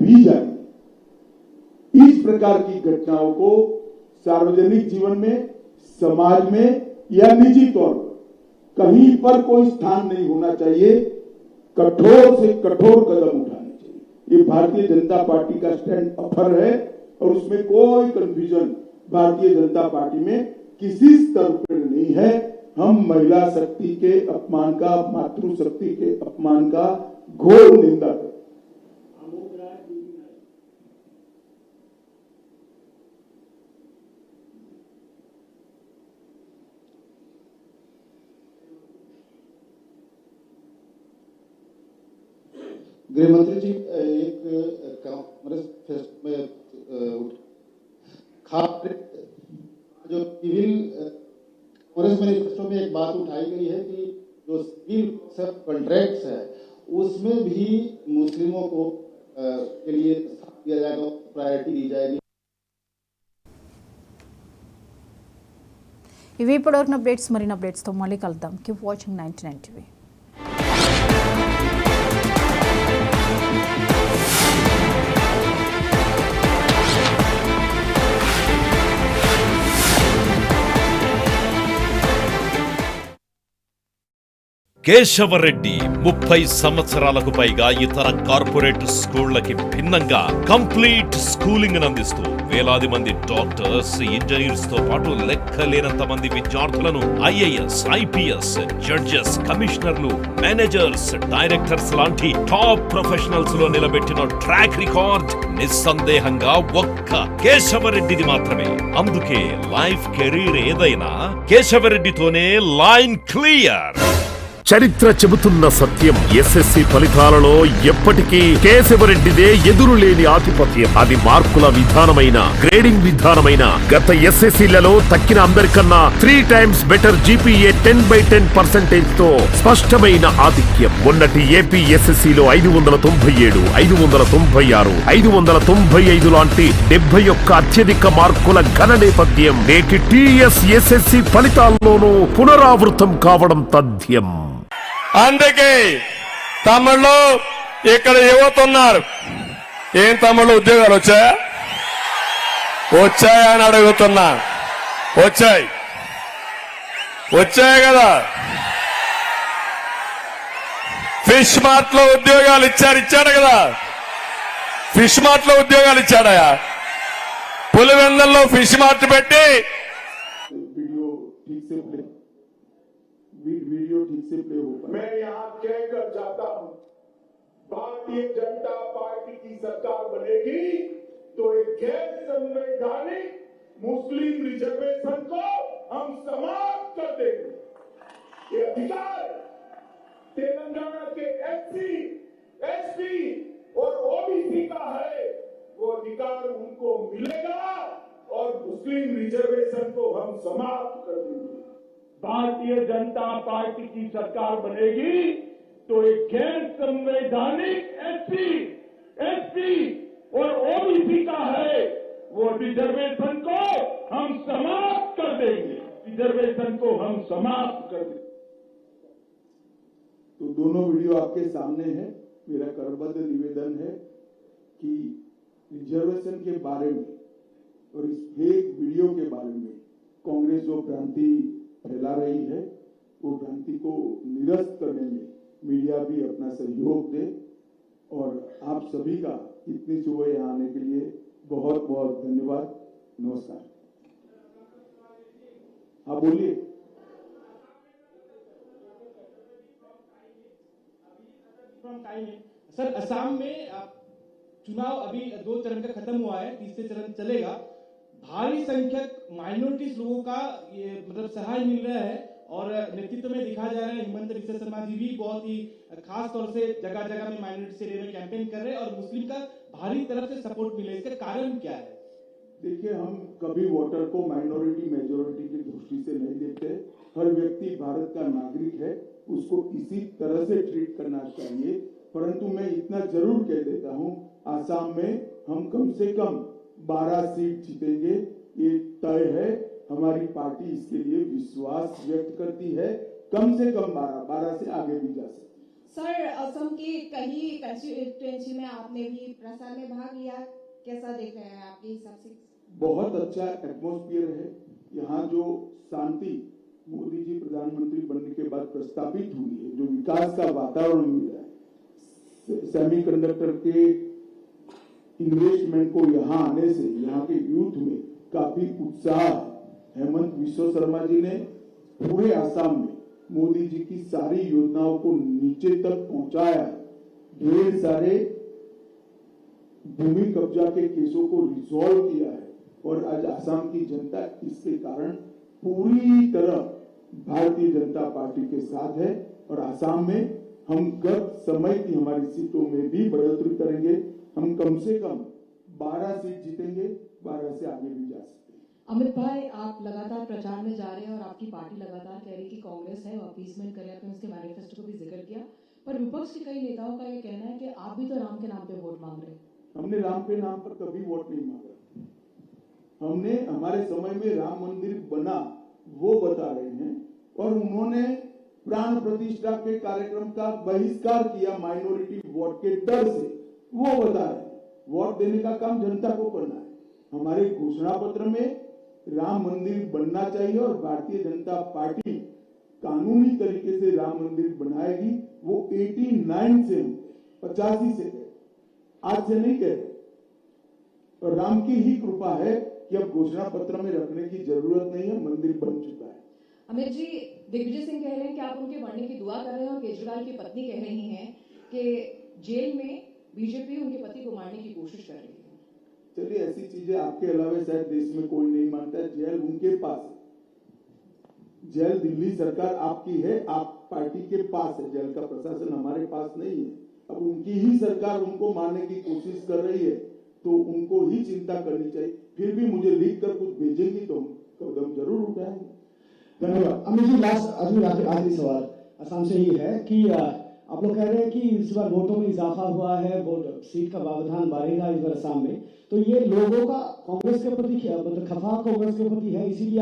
भी जाएंगे। इस प्रकार की घटनाओं को सार्वजनिक जीवन में, समाज में या निजी तौर पर कहीं पर कोई स्थान नहीं होना चाहिए। कठोर से कठोर कदम उठाने चाहिए। ये भारतीय जनता पार्टी का स्टैंड अपर है और उसमें कोई कंफ्यूजन भारतीय जनता पार्टी में किसी स्तर पर नहीं है। हम महिला शक्ति के अपमान का, मातृशक्ति के अपमान का घोर निंदा करते हैं। गृह मंत्री जी, एक कांग्रेस में खास जो सिविल कांग्रेस मैनिफेस्टो में एक बात उठाई गई है कि जो सिविल सब कॉन्ट्रैक्ट्स है उसमें भी मुस्लिमों को के लिए दिया जाएगा, प्रायोरिटी दी जाएगी। ఇవి ఇప్పటివరకు అప్డేట్స్, మరిన్ని అప్డేట్స్తో మళ్ళీ కలుద్దాం. Keep watching 99 TV. కేశవరెడ్డి 30 సంవత్సరాలకు పైగా ఇతర కార్పొరేట్ స్కూళ్లకి భిన్నంగా కంప్లీట్ స్కూలింగ్ అందిస్తూ వేలాది మంది డాక్టర్స్, ఇంజనీర్స్ తో పాటు లెక్కలేనంత మంది విద్యార్థులను ఐఏఎస్, ఐపీఎస్, జడ్జెస్, కమిషనర్లు, మేనేజర్స్, డైరెక్టర్స్ లాంటి టాప్ ప్రొఫెషనల్స్ లో నిలబెట్టిన ట్రాక్ రికార్డ్ నిస్సందేహంగా ఒక్క కేశవరెడ్డిది మాత్రమే. అందుకే లైఫ్ కెరీర్ ఏదైనా కేశవరెడ్డితోనే లైన్ క్లియర్. చరిత్ర చెబుతున్న సత్యం, ఎస్ఎస్సి ఫలితాలలో ఎప్పటికీ కేశవరెడ్డిదే ఎదురులేని ఆధిపత్యం. అది మార్కుల విధానమైన, గ్రేడింగ్ విధానమైన, గత ఎస్ఎస్సిలలో తక్కిన అందరికన్నా 3 times బెటర్ జీపీఏ 10/10% తో స్పష్టమైన ఆధిక్యం. మొన్నటి ఏపీ ఎస్ఎస్సిలో 597, 596, 595 లాంటి 71 అత్యధిక మార్కుల ఘన నేపథ్యం నేటి టీఎస్ ఎస్ఎస్సి ఫలితాల్లోనూ పునరావృతం కావడం తథ్యం. అందుకే తమ్ముళ్ళు ఇక్కడ యువత ఉన్నారు. ఏం తమ్ముళ్ళు ఉద్యోగాలు వచ్చాయా అని అడుగుతున్నా. వచ్చాయి కదా. ఫిష్ మార్ట్ లో ఉద్యోగాలు ఇచ్చాడు కదా. ఫిష్ మార్ట్ లో ఉద్యోగాలు ఇచ్చాడయా. పులివెందుల్లో ఫిష్ మార్ట్ పెట్టి मैं यहाँ कहकर जाता हूँ, भारतीय जनता पार्टी की सरकार बनेगी तो एक गैर संवैधानिक मुस्लिम रिजर्वेशन को हम समाप्त कर देंगे। ये अधिकार तेलंगाना के एससी, एसटी और ओबीसी का है, वो अधिकार उनको मिलेगा और मुस्लिम रिजर्वेशन को हम समाप्त कर देंगे। भारतीय जनता पार्टी की सरकार बनेगी तो एक गैर संवैधानिक एससी, एसटी और ओबीसी का है, वो रिजर्वेशन को हम समाप्त कर देंगे। रिजर्वेशन को हम समाप्त कर देंगे। तो दोनों वीडियो आपके सामने है। मेरा करबद्ध निवेदन है कि रिजर्वेशन के बारे में और इस फेक वीडियो के बारे में कांग्रेस जो भ्रांति फैला रही है, वो भ्रांति को निरस्त करने में मीडिया भी अपना सहयोग दे। और आप सभी का इतनी सुबह यहाँ आने के लिए बहुत बहुत धन्यवाद। नमस्कार। हाँ बोलिए। सर, असम में चुनाव अभी 2 चरण का खत्म हुआ है, तीसरे चरण चलेगा। भारी संख्यक माइनॉरिटीज लोगों का ये मतलब सहाय मिल रहा है और नेतृत्व में दिखा जा रहा है। हिमंत बिस्वा शर्मा जी भी बहुत ही खास तौर से जगह जगह में माइनॉरिटी एरिया में कैंपेन कर रहे हैं और मुस्लिम का भारी तरफ से सपोर्ट मिले। इसका कारण क्या है? देखिए, हम कभी वोटर को माइनॉरिटी मेजोरिटी की दृष्टि से नहीं देखते। हर व्यक्ति भारत का नागरिक है, उसको इसी तरह से ट्रीट करना चाहिए। परंतु मैं इतना जरूर कह देता हूँ, आसाम में हम कम से कम 12 सीट जीतेंगे, ये तय है। हमारी पार्टी इसके लिए विश्वास व्यक्त करती है। कम से कम 12 से आगे भी जा सकते। सर, असम की कई कंस्टिट्यूएंसी में आपने भी प्रचार में भाग लिया, कैसा देख रहे हैं आपके हिसाब से? बहुत अच्छा एटमॉस्फेयर है यहाँ। जो शांति मोदी जी प्रधानमंत्री बनने के बाद प्रस्तावित हुई है, जो विकास का वातावरण मिला है, सेमीकंडक्टर के इन्वेस्टमेंट को यहाँ आने से यहाँ के यूथ में काफी उत्साह है। हेमंत विश्व शर्मा जी ने पूरे आसाम में मोदी जी की सारी योजनाओं को नीचे तक पहुंचाया है। ढेर सारे भूमि कब्जा के केसों को रिजॉल्व किया है और आज आसाम की जनता इसके कारण पूरी तरह भारतीय जनता पार्टी के साथ है। और आसाम में हम गत समय की हमारी सीटों में भी बढ़ोतरी करेंगे। हम कम से कम 12 सीट जीतेंगे, 12 से आगे भी जा सकते हैं। अमित भाई, आप लगातार प्रचार में जा रहे हैं और आपकी पार्टी लगातार कह रही कि कांग्रेस है, अपीसमेंट करे, आपने उसके मैनिफेस्टो को भी जिक्र किया, पर विपक्ष के कई नेताओं का ये कहना है कि आप भी तो राम के नाम पे वोट मांग रहे हैं। हमने राम के नाम पर कभी वोट नहीं मांगा। हमने हमारे समय में राम मंदिर बना वो बता रहे हैं और उन्होंने प्राण प्रतिष्ठा के कार्यक्रम का बहिष्कार किया माइनॉरिटी वोट के डर से, वो बता रहे हैं। वोट देने का काम जनता को करना है। हमारे घोषणा पत्र में राम मंदिर बनना चाहिए और भारतीय जनता पार्टी कानूनी तरीके से राम मंदिर बनाएगी। वो 89 से 85 से आज से नहीं कह रहे। और राम की ही कृपा है कि अब घोषणा पत्र में रखने की जरूरत नहीं है, मंदिर बन चुका है। अमित जी, दिग्विजय सिंह कह रहे हैं कि आप उनके बढ़ने की दुआ कर रहे हैं और केजरीवाल की पत्नी कह रही हैं कि जेल में बीजेपी उनके पति को मारने की कोशिश कर रही है। चलिए, ऐसी चीजें आपके अलावा शायद देश में कोई नहीं मानता है। जेल उनके पास है। जेल दिल्ली सरकार आपकी है, आप पार्टी के पास है। जेल का प्रशासन हमारे पास नहीं है। अब उनकी ही सरकार उनको मारने की कोशिश कर रही है तो उनको ही चिंता करनी चाहिए। फिर भी मुझे लिख कर कुछ भेजेंगी तो हम कदम जरूर उठाएंगे। धन्यवाद। अमित जी, लास्ट आखिरी सवाल असम से ही है कि आप लोग कह रहे हैं कि इस बार वोटों में इजाफा हुआ है, वोट सीट का व्यवधान बढ़ेगा इस बार असम में, तो ये लोगों का कांग्रेस के प्रति मतलब खफा कांग्रेस के प्रति है, इसीलिए